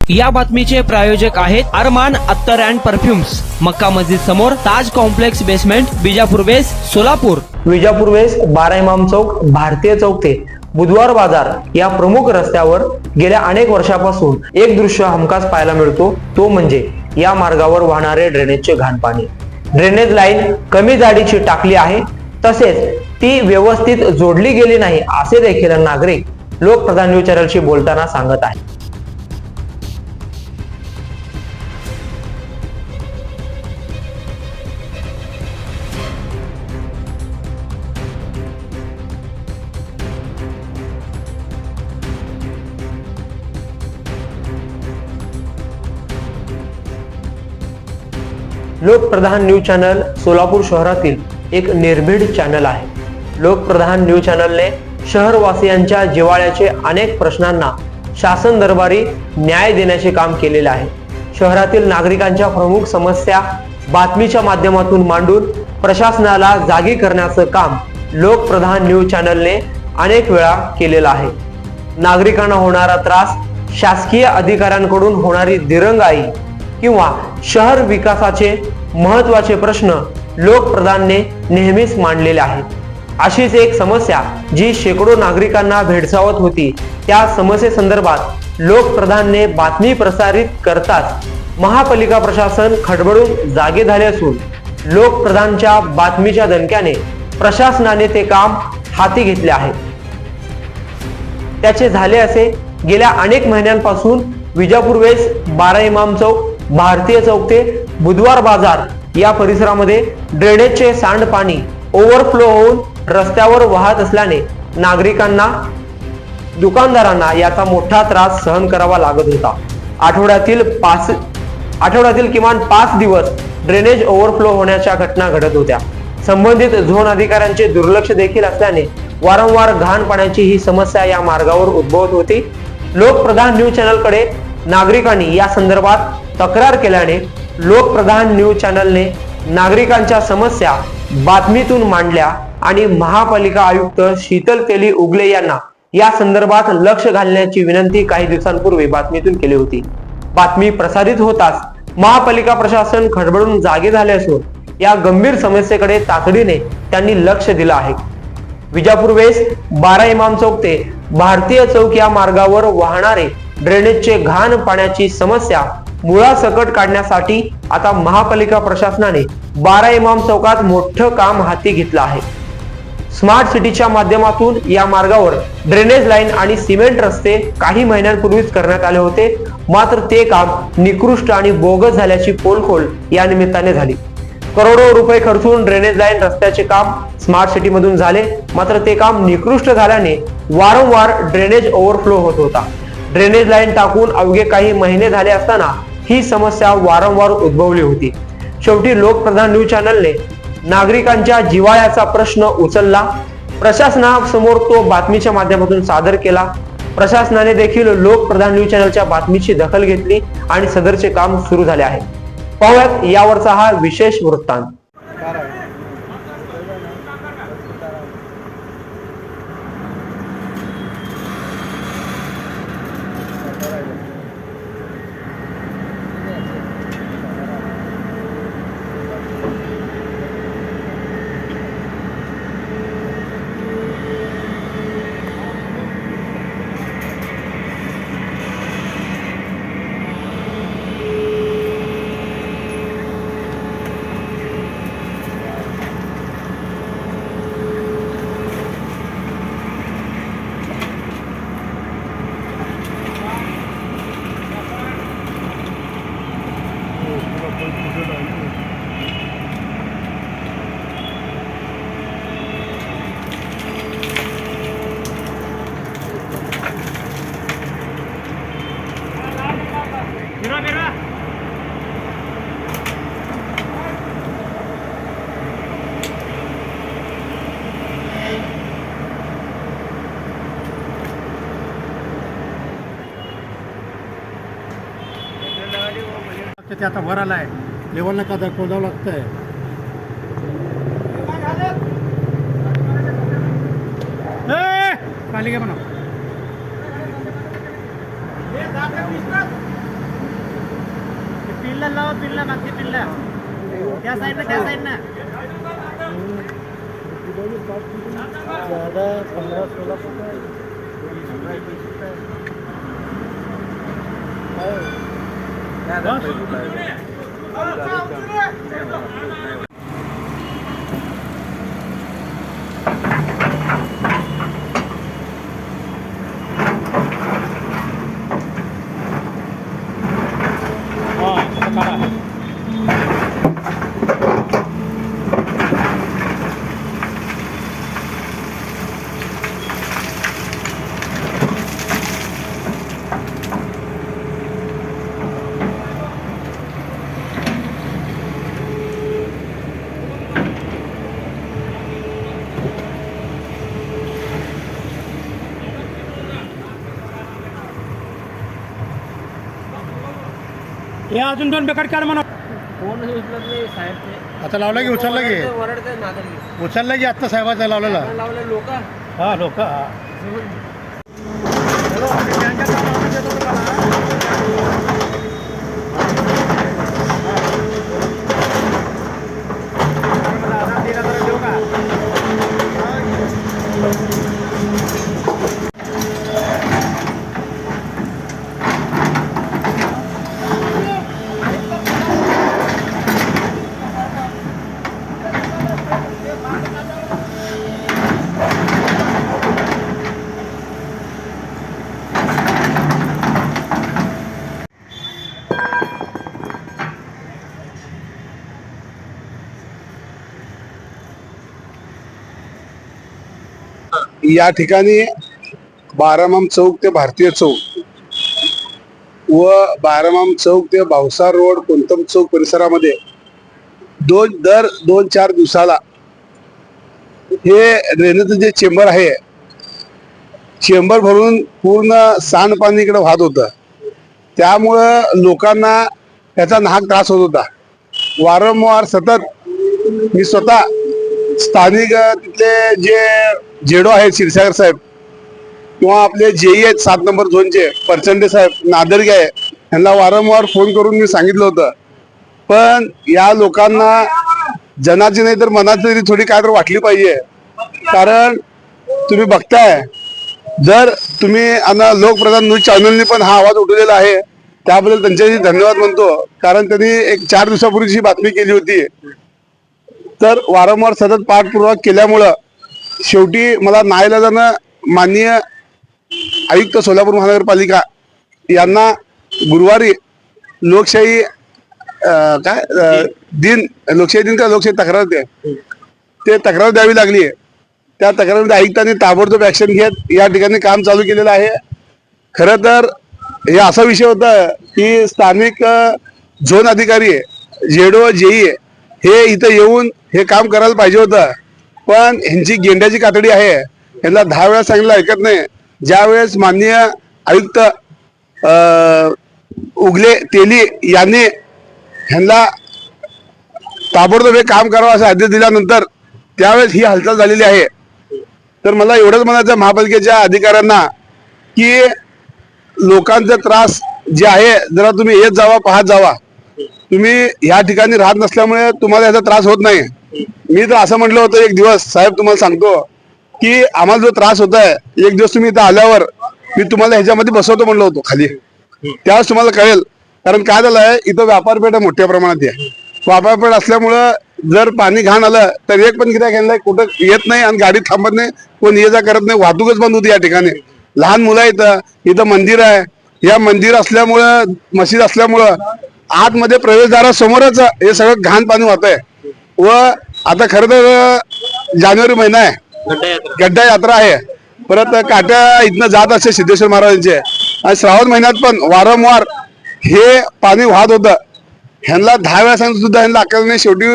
या बातमीचे प्रायोजक आहेत अरमान अत्तर अँड परफ्युम्स, मक्का मस्जिद समोर, Taj complex basement, Bijapur west, Solapur. Vijapur west, 12 Imam Chowk, Bharatiya Chowk ते बुधवार बाजार या प्रमुख रस्त्यावर गेल्या अनेक वर्षापासून एक दृश्य हमखास पाहायला मिळतो. तो म्हणजे या मार्गावर वाहणारे ड्रेनेजचे घाण पाणी. ड्रेनेज लाईन कमी जाडीची टाकली आहे, तसेच ती व्यवस्थित जोडली गेली नाही असे देखील नागरिक लोकप्रधान न्यूज चॅनलशी बोलताना सांगत आहेत. लोकप्रधान न्यूज चॅनल सोलापूर शहरातील एक निर्भीड चॅनल आहे. लोकप्रधान न्यूज चॅनलने शहरवासियांच्या जिव्हाळ्याचे अनेक प्रश्नांना शासन दरबारी न्याय देण्याचे काम केलेले आहे. शहरातील नागरिकांच्या प्रमुख समस्या बातमीच्या माध्यमातून मांडून प्रशासनाला जागी करण्याचं काम लोकप्रधान न्यूज चॅनलने अनेक वेळा केलेलं आहे. नागरिकांना होणारा त्रास, शासकीय अधिकाऱ्यांकडून होणारी दिरंगाई किंवा शहर विकासाचे महत्त्वाचे प्रश्न लोकप्रधानने नेहमीच मांडलेले आहेत. अशीच एक समस्या जी शेकडो नागरिकांना भेडसावत होती, त्या समस्येसंदर्भात लोकप्रधानने बातमी प्रसारित करताच महापालिका प्रशासन खडबडून जागे झाले असून लोकप्रधानच्या बातमीच्या दणक्याने प्रशासनाने ते काम हाती घेतले आहे. त्याचे झाले असे, गेल्या अनेक महिन्यांपासून विजापूर वेस्ट, 12 इमाम चौक, भारतीय चौक ते बुधवार बाजार या परिसरामध्ये ड्रेनेजचे सांडपाणी ओव्हरफ्लो होऊन रस्त्यावर वाहत असल्याने नागरिकांना, दुकानदारांना याचा मोठा त्रास सहन करावा लागत होता. आठवड्यातील किमान 5 दिवस ड्रेनेज ओव्हरफ्लो होण्याच्या घटना घडत होत्या. संबंधित झोन अधिकाऱ्यांचे दुर्लक्ष देखील असल्याने वारंवार घाण पाण्याची ही समस्या या मार्गावर उद्भवत होती. लोकप्रधान न्यूज चॅनलकडे नागरिकांनी या संदर्भात तक्रार केल्याने लोकप्रधान न्यूज चॅनलने नागरिकांच्या समस्या बातमीतून मांडल्या आणि महापालिका आयुक्त शीतल तेली उगले यांना या संदर्भात लक्ष घालण्याची विनंती काही दिवसांपूर्वी बातमीतून केली होती. बातमी प्रसारित होताच महापालिका प्रशासन खडबडून जागे झाले असून या गंभीर समस्येकडे तातडीने त्यांनी लक्ष दिलं आहे. विजापूर वेस्ट, 12 इमाम चौक ते भारतीय चौक या मार्गावर वाहणारे ड्रेनेजचे घाण पाण्याची समस्या मुळासकट काढण्यासाठी आता महापालिका प्रशासनाने 12 इमाम चौकात मोठं काम हाती घेतलं आहे. स्मार्ट सिटीच्या माध्यमातून या मार्गावर ड्रेनेज लाईन आणि सिमेंट रस्ते काही महिन्यांपूर्वीच करण्यात आले होते. मात्र ते काम निकृष्ट आणि बोगस झाल्याची पोलखोल या निमित्ताने झाली. करोडो रुपये खर्चून ड्रेनेज लाईन रस्त्याचे काम स्मार्ट सिटी मधून झाले, मात्र ते काम निकृष्ट झाल्याने वारंवार ड्रेनेज ओव्हरफ्लो होत होता. ड्रेनेज लाईन टाकून अवघे काही महिने झाले असताना ही समस्या वारंवार उद्भवली होती. शेवटी लोकप्रधान न्यूज चॅनलने नागरिकांच्या जिव्हाळ्याचा प्रश्न उचलला. प्रशासनासमोर तो बातमीच्या माध्यमातून सादर केला. प्रशासनाने देखील लोकप्रधान न्यूज चॅनलच्या बातमीची दखल घेतली आणि सदरचे काम सुरू झाले आहे. पाहूयात यावरचा हा विशेष वृत्तांत. ते आता वर आलाय, लेवलला का खोदावं लागतंय. खाली घे म्हणा. पिल्ला लावा, पिल्ला मागची पिल्ला त्या साईडनं, त्या साईडनं. ज़्यादा 15-16 फुट है, 15-20 फुट है। हे अजून 2 बेकार काढ म्हणा. फोन उचलत नाही साहेब ते. आता लावला की उचलला की वरडते नादर उचलला की आत्ता साहेबाचा लावलेला. लावले लोक. हा लोक या ठिकाणी बारामाम चौक ते भारतीय चौक व बारामाम चौक ते भावसार रोड कोणतम चौक परिसरामध्ये दर 2-4 दिवसाला हे ड्रेनेजचं जे चेंबर आहे, चेंबर भरून पूर्ण सांडपाणी इकडे वाहत होतं. त्यामुळं लोकांना याचा नाहक त्रास होत होता. वारंवार सतत मी स्वतः स्थानिक तिथले जे जेडो आहेत क्षीरसागर साहेब किंवा आपले जेई आहेत 7 नंबर झोनचे परचंडे साहेब, नादरगे आहे, यांना वारंवार फोन करून मी सांगितलं होतं. पण या लोकांना जनाची नाही तर मनाची तरी थोडी काय तर वाटली पाहिजे. कारण तुम्ही बघताय, जर तुम्ही लोकप्रधान न्यूज चॅनलनी पण हा आवाज उठवलेला आहे, त्याबद्दल त्यांच्याशी धन्यवाद म्हणतो. कारण त्यांनी एक 4 दिवसापूर्वीची बातमी केली होती. तर वारंवार सतत पाठपुरावा केल्यामुळं शेवटी मला नाईलाजानं माननीय आयुक्त सोलापूर महानगरपालिका यांना गुरुवारी लोकशाही लोकशाही दिन का लोकशाही तक्रार ते तक्रार द्यावी लागली. त्या तक्रारीमध्ये आयुक्तांनी ताबडतोब ऍक्शन घेत या ठिकाणी काम चालू केलेलं आहे. खरं तर हे असा विषय होता की स्थानिक झोन अधिकारी जेडो जेई हे इथं येऊन हे काम करायला पाहिजे होतं. पण ह्यांची गेंड्याची कातडी आहे, यांना 10 वेळा सांगितलं ऐकत नाही. ज्या वेळेस माननीय आयुक्त उगले तेली यांनी ह्यांना ताबडतोब हे काम करावं असा आदेश दिल्यानंतर त्यावेळेस ही हालचाल झालेली आहे. तर मला एवढंच म्हणायचं महापालिकेच्या अधिकाऱ्यांना की लोकांचा त्रास जे आहे जरा तुम्ही येत जावा, पाहत जावा. तुम्ही ह्या ठिकाणी राहत नसल्यामुळे तुम्हाला याचा त्रास होत नाही. मी तर असं म्हटलं होतं एक दिवस, साहेब तुम्हाला सांगतो की आम्हाला जो त्रास होत आहे, एक दिवस तुम्ही इथं आल्यावर मी तुम्हाला ह्याच्यामध्ये बसवतो म्हणलं होतो खाली, त्यावेळेस तुम्हाला कळेल. कारण काय झालं आहे, इथं व्यापारपेठ मोठ्या प्रमाणात आहे. व्यापारपेठ असल्यामुळं जर पाणी घाण आलं तर एक पण गिऱ्हाईक घ्यायला कुठं येत नाही आणि गाडी थांबत नाही, कोण ये जा करत नाही, वाहतूकच बंद होती या ठिकाणी. लहान मुलं इथं मंदिर आहे, या मंदिर असल्यामुळं मशीद असल्यामुळं आतमध्ये प्रवेशद्वारासमोरच हे सगळं घाण पाणी वाहत आहे. व आता खरं तर जानेवारी महिना आहे, गड्डा यात्रा आहे, परत काट्या इथनं जात असते सिद्धेश्वर महाराजांचे, आणि श्रावण महिन्यात पण वारंवार हे पाणी वाहत होतं. ह्यांना 10 वेळा सांगितलं सुद्धा ह्यांना अक्कल नाही. शेवटी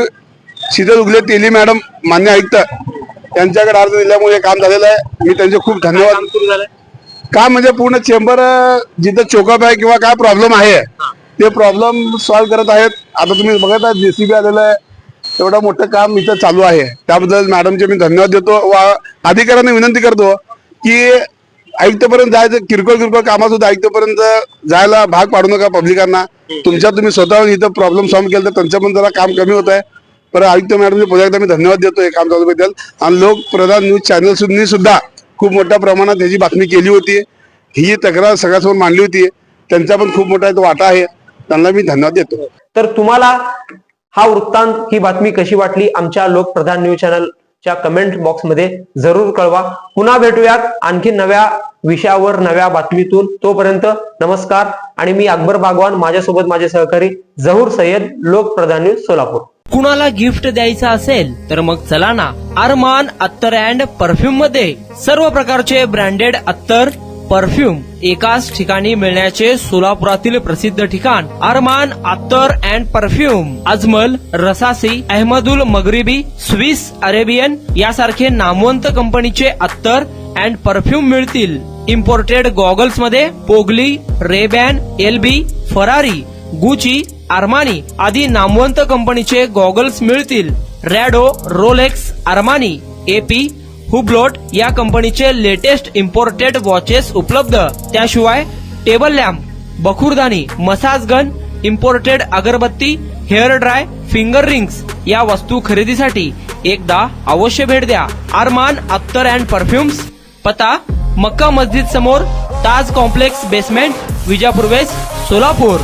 शीतल उगले तेली मॅडम मान्य आयुक्त त्यांच्याकडे अर्ज दिल्यामुळे काम झालेलं आहे. मी त्यांचे खूप धन्यवाद. काम म्हणजे पूर्ण चेंबर जिथं चोकअप आहे किंवा काय प्रॉब्लेम आहे ते प्रॉब्लेम सॉल्व्ह करत आहेत. आता तुम्ही बघत आहात JCB आलेलं आहे, एवढं मोठं काम इथं चालू आहे. त्याबद्दल मॅडमचे मी धन्यवाद देतो व अधिकाऱ्यांना विनंती करतो की आयुक्तपर्यंत जायचं, किरकोळ कामात सुद्धा आयुक्तपर्यंत जायला भाग पाडू नका पब्लिकांना. तुमच्या तुम्ही स्वतःहून इथं प्रॉब्लेम सॉल्व्ह केलं तर त्यांचं पण जरा काम कमी होत आहे. पण आयुक्त मॅडमने पुन्हा एकदा मी धन्यवाद देतो हे काम चालूबद्दल. आणि लोकप्रधान न्यूज चॅनल्सनी सुद्धा खूप मोठ्या प्रमाणात ह्याची बातमी केली होती, ही तक्रार सगळ्यासमोर मांडली होती. त्यांचा पण खूप मोठा वाटा आहे, त्यांना मी धन्यवाद देतो. तर तुम्हाला हा वृत्तांत, ही बातमी कशी वाटली आमच्या लोकप्रधान न्यूज चॅनलच्या कमेंट बॉक्समध्ये जरूर कळवा. पुन्हा भेटूयात आणखी नव्या विषयावर, नव्या बातमीतून. तोपर्यंत नमस्कार. आणि मी अकबर बागवान, माझ्यासोबत माझे सहकारी जहूर सय्यद, लोकप्रधान न्यूज सोलापूर. कुणाला गिफ्ट द्यायचं असेल तर मग चला ना अरमान अत्तर अँड परफ्यूम मध्ये. सर्व प्रकारचे ब्रँडेड अत्तर, परफ्यूम एकाच ठिकाणी मिळण्याचे सोलापुरातील प्रसिद्ध ठिकाण Armaan Attar and perfume. Ajmal, Rasasi, Ahmed al Maghribi, Swiss Arabian यासारखे नामवंत कंपनीचे अत्तर अँड परफ्यूम मिळतील. इम्पोर्टेड गॉगल्स मध्ये पोगली, Rayban, LB, Ferrari, Gucci, Armani आदी नामवंत कंपनीचे गॉगल्स मिळतील. रॅडो, रोलेक्स, आर्मानी, एपी, हुब्लोट या कंपनीचे लेटेस्ट इम्पोर्टेड वॉचेस उपलब्ध. त्याशिवाय टेबल लॅम्प, बखुरदानी, मसाज गन, इम्पोर्टेड अगरबत्ती, हेअर ड्राय, फिंगर रिंग्स या वस्तू खरेदीसाठी एकदा अवश्य भेट द्या. अरमान अत्तर अँड परफ्युम्स, पता मक्का मस्जिद समोर, Taj complex basement, Vijapur west, Solapur.